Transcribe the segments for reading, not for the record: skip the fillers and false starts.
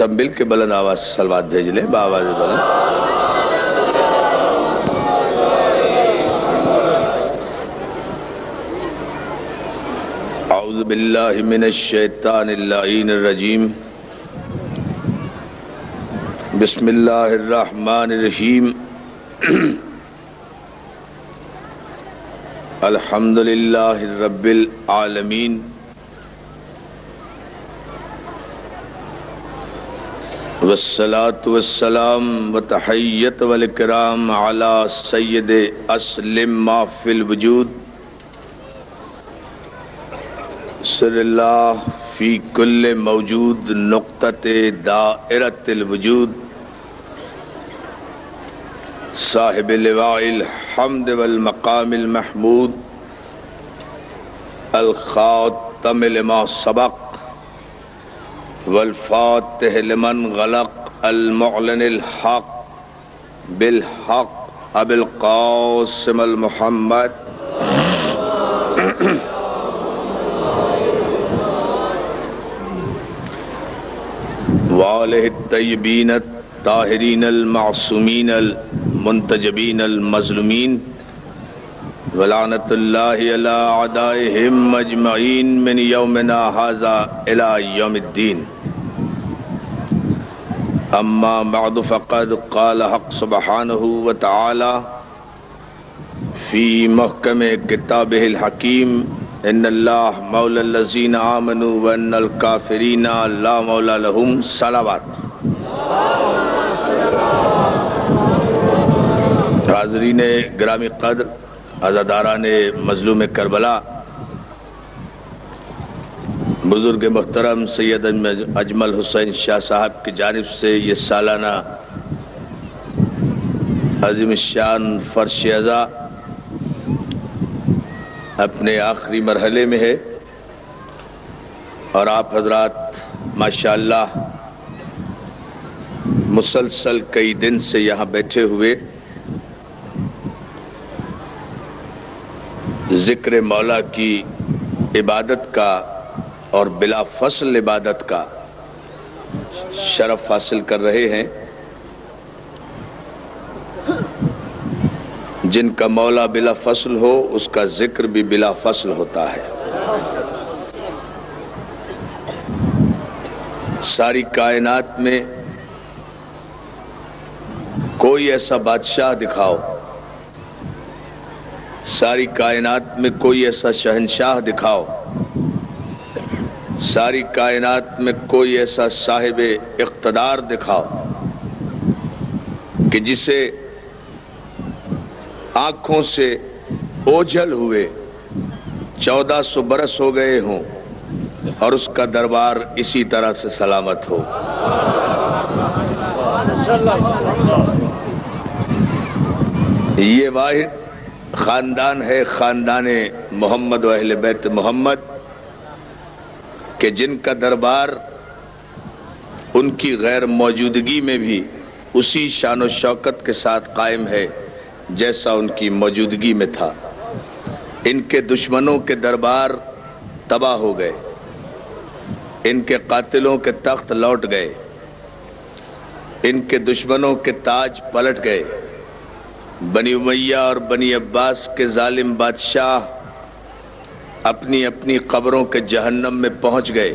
سب مل کے بلند آواز سے صلوات بھیج لیں بآواز بلند. اعوذ باللہ من الشیطان اللعین الرجیم. بسم اللہ الرحمن الرحیم. الحمد للہ رب العالمین. والصلاة والسلام وتحیت والاکرام علی سید اسلم ما فی الوجود. سر اللہ فی کل موجود نقطۃ دائرۃ الوجود. صاحب لواء الحمد والمقام المحمود. الخاتم لما سبق والفاتح لمن غلق. المعلن الحق بالحق ابو القاسم المحمد وآلہ الطیبین الطاہرین المعصومین المنتجبین المظلومین. ولعنت اللہ علی اعدائہم اجمعین من یومنا ھذا الی یوم الدین. اما بعد فقد قال حق سبحانہ وتعالی فی محکم کتابہ الحکیم. ان اللہ مولی الذین آمنوا وان الکافرین لا مولی لہم. صلوات. حاضرین گرامی قدر، عزاداران مظلوم کربلا، بزرگ محترم سید اجمل حسین شاہ صاحب کی جانب سے یہ سالانہ عظیم الشان فرش عزا اپنے آخری مرحلے میں ہے، اور آپ حضرات ماشاءاللہ مسلسل کئی دن سے یہاں بیٹھے ہوئے ذکر مولا کی عبادت کا اور بلا فصل عبادت کا شرف حاصل کر رہے ہیں. جن کا مولا بلا فصل ہو اس کا ذکر بھی بلا فصل ہوتا ہے. ساری کائنات میں کوئی ایسا بادشاہ دکھاؤ، ساری کائنات میں کوئی ایسا شہنشاہ دکھاؤ، ساری کائنات میں کوئی ایسا صاحب اقتدار دکھاؤ کہ جسے آنکھوں سے اوجھل ہوئے 1400 برس ہو گئے ہوں اور اس کا دربار اسی طرح سے سلامت ہو. یہ واحد خاندان ہے خاندان محمد و اہل بیت محمد کہ جن کا دربار ان کی غیر موجودگی میں بھی اسی شان و شوکت کے ساتھ قائم ہے جیسا ان کی موجودگی میں تھا. ان کے دشمنوں کے دربار تباہ ہو گئے، ان کے قاتلوں کے تخت لوٹ گئے، ان کے دشمنوں کے تاج پلٹ گئے. بنی امیہ اور بنی عباس کے ظالم بادشاہ اپنی اپنی قبروں کے جہنم میں پہنچ گئے.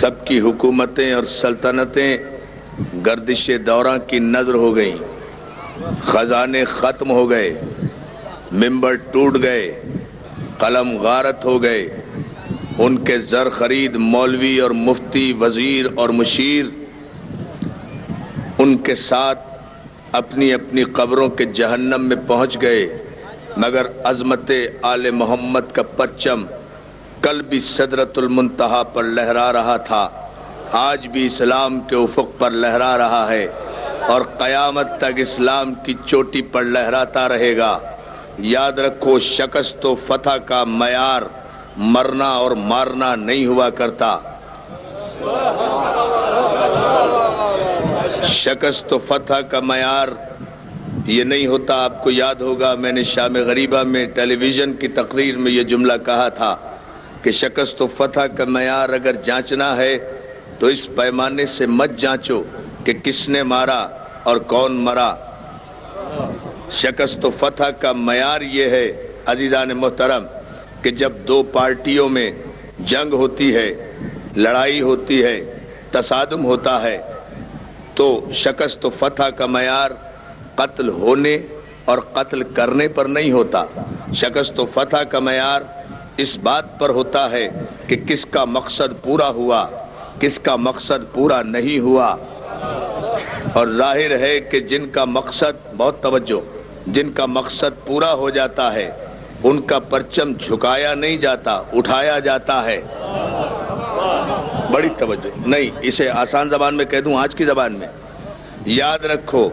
سب کی حکومتیں اور سلطنتیں گردش دوراں کی نظر ہو گئیں، خزانے ختم ہو گئے، منبر ٹوٹ گئے، قلم غارت ہو گئے. ان کے زر خرید مولوی اور مفتی، وزیر اور مشیر ان کے ساتھ اپنی اپنی قبروں کے جہنم میں پہنچ گئے. مگر عظمت آل محمد کا پرچم کل بھی سدرۃ المنتہا پر لہرا رہا تھا، آج بھی اسلام کے افق پر لہرا رہا ہے اور قیامت تک اسلام کی چوٹی پر لہراتا رہے گا. یاد رکھو، شکست و فتح کا معیار مرنا اور مارنا نہیں ہوا کرتا. شکست و فتح کا معیار یہ نہیں ہوتا. آپ کو یاد ہوگا میں نے شام غریبہ میں ٹیلی ویژن کی تقریر میں یہ جملہ کہا تھا کہ شکست و فتح کا معیار اگر جانچنا ہے تو اس پیمانے سے مت جانچو کہ کس نے مارا اور کون مرا۔ شکست و فتح کا معیار یہ ہے عزیزان محترم کہ جب دو پارٹیوں میں جنگ ہوتی ہے، لڑائی ہوتی ہے، تصادم ہوتا ہے، تو شکست و فتح کا معیار قتل ہونے اور قتل کرنے پر نہیں ہوتا۔ شکست و فتح کا معیار اس بات پر ہوتا ہے کہ کس کا مقصد پورا ہوا، کس کا مقصد پورا نہیں ہوا۔ اور ظاہر ہے کہ جن کا مقصد، بہت توجہ، جن کا مقصد پورا ہو جاتا ہے ان کا پرچم جھکایا نہیں جاتا، اٹھایا جاتا ہے۔ بڑی توجہ، نہیں اسے آسان زبان میں کہہ دوں، آج کی زبان میں یاد رکھو،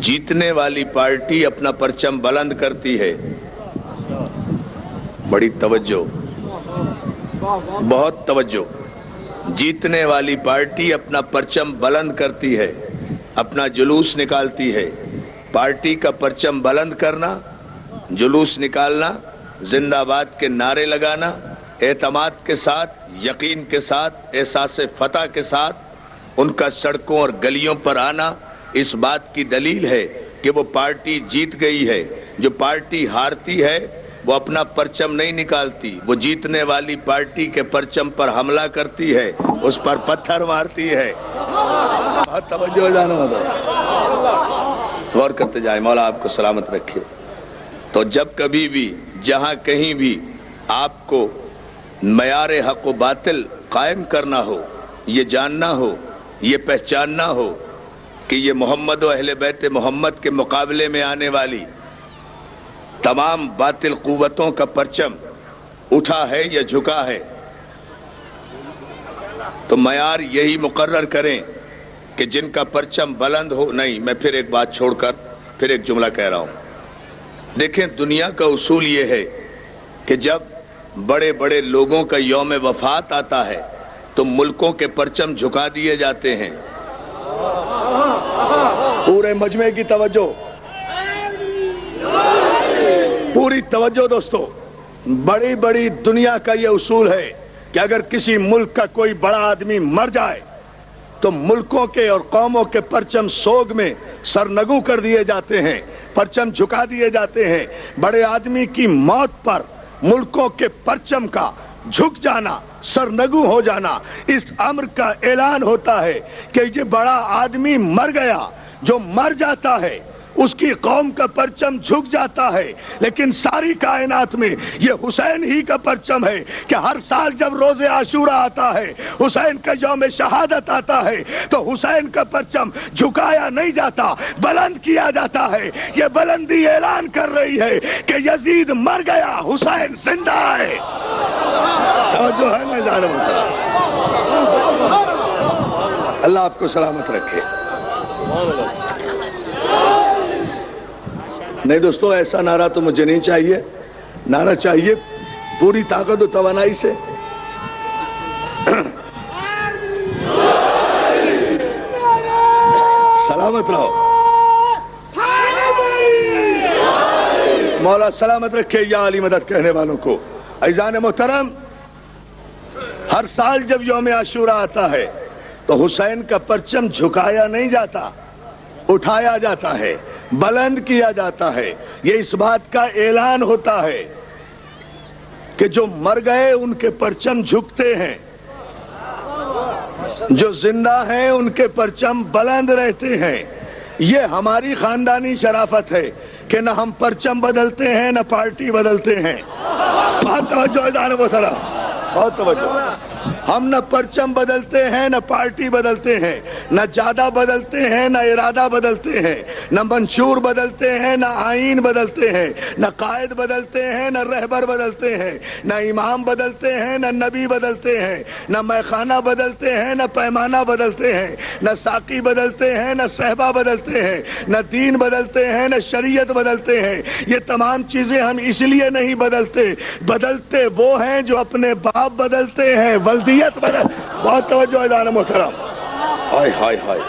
جیتنے والی پارٹی اپنا پرچم بلند کرتی ہے۔ بڑی توجہ، بہت توجہ، جیتنے والی پارٹی اپنا پرچم بلند کرتی ہے، اپنا جلوس نکالتی ہے۔ پارٹی کا پرچم بلند کرنا، جلوس نکالنا، زندہ آباد کے نعرے لگانا، اعتماد کے ساتھ، یقین کے ساتھ، احساس فتح کے ساتھ ان کا سڑکوں اور گلیوں پر آنا اس بات کی دلیل ہے کہ وہ پارٹی جیت گئی ہے۔ جو پارٹی ہارتی ہے وہ اپنا پرچم نہیں نکالتی، وہ جیتنے والی پارٹی کے پرچم پر حملہ کرتی ہے، اس پر پتھر مارتی ہے۔ بہت توجہ جانا غور کرتے جائیں، مولا آپ کو سلامت رکھے۔ تو جب کبھی بھی جہاں کہیں بھی آپ کو معیار حق و باطل قائم کرنا ہو، یہ جاننا ہو، یہ پہچاننا ہو کہ یہ محمد و اہل بیت محمد کے مقابلے میں آنے والی تمام باطل قوتوں کا پرچم اٹھا ہے یا جھکا ہے، تو معیار یہی مقرر کریں کہ جن کا پرچم بلند ہو۔ نہیں، میں پھر ایک بات چھوڑ کر پھر ایک جملہ کہہ رہا ہوں۔ دیکھیں، دنیا کا اصول یہ ہے کہ جب بڑے بڑے لوگوں کا یوم وفات آتا ہے تو ملکوں کے پرچم جھکا دیے جاتے ہیں۔ پورے مجمع کی توجہ، پوری توجہ دوستو، بڑی بڑی دنیا کا یہ اصول ہے کہ اگر کسی ملک کا کوئی بڑا آدمی مر جائے تو ملکوں کے اور قوموں کے پرچم سوگ میں سرنگو کر دیے جاتے ہیں، پرچم جھکا دیے جاتے ہیں۔ بڑے آدمی کی موت پر ملکوں کے پرچم کا جھک جانا، سرنگو ہو جانا، اس امر کا اعلان ہوتا ہے کہ یہ بڑا آدمی مر گیا۔ جو مر جاتا ہے اس کی قوم کا پرچم جھک جاتا ہے، لیکن ساری کائنات میں یہ حسین ہی کا پرچم ہے کہ ہر سال جب روز عاشورہ آتا ہے، حسین کا یوم شہادت آتا ہے، تو حسین کا پرچم جھکایا نہیں جاتا، بلند کیا جاتا ہے۔ یہ بلندی اعلان کر رہی ہے کہ یزید مر گیا، حسین زندہ ہے۔ جو ہے نا جانب، اللہ آپ کو سلامت رکھے۔ نہیں دوستو، ایسا نعرہ تو مجھے نہیں چاہیے، نعرہ چاہیے پوری طاقت و توانائی سے۔ سلامت رہو، مولا سلامت رکھے یا علی مدد کہنے والوں کو۔ عزیزان محترم، ہر سال جب یوم عاشورہ آتا ہے تو حسین کا پرچم جھکایا نہیں جاتا، اٹھایا جاتا ہے، بلند کیا جاتا ہے۔ یہ اس بات کا اعلان ہوتا ہے کہ جو مر گئے ان کے پرچم جھکتے ہیں، جو زندہ ہیں ان کے پرچم بلند رہتے ہیں۔ یہ ہماری خاندانی شرافت ہے کہ نہ ہم پرچم بدلتے ہیں نہ پارٹی بدلتے ہیں۔ بہت توجہ ادارے محترم، بہت توجہ۔ ہم نہ پرچم بدلتے ہیں نہ پارٹی بدلتے ہیں، نہ جادہ بدلتے ہیں نہ ارادہ بدلتے ہیں، نہ منشور بدلتے ہیں نہ آئین بدلتے ہیں، نہ قائد بدلتے ہیں نہ رہبر بدلتے ہیں، نہ امام بدلتے ہیں نہ نبی بدلتے ہیں، نہ میخانہ بدلتے ہیں نہ پیمانہ بدلتے ہیں، نہ ساقی بدلتے ہیں نہ صحبہ بدلتے ہیں، نہ دین بدلتے ہیں نہ شریعت بدلتے ہیں۔ یہ تمام چیزیں ہم اس لیے نہیں بدلتے، بدلتے وہ ہیں جو اپنے باپ بدلتے ہیں، ولدیت بدل۔ بہت توجہ ادارہ محترم۔ ہائے ہائے ہائے،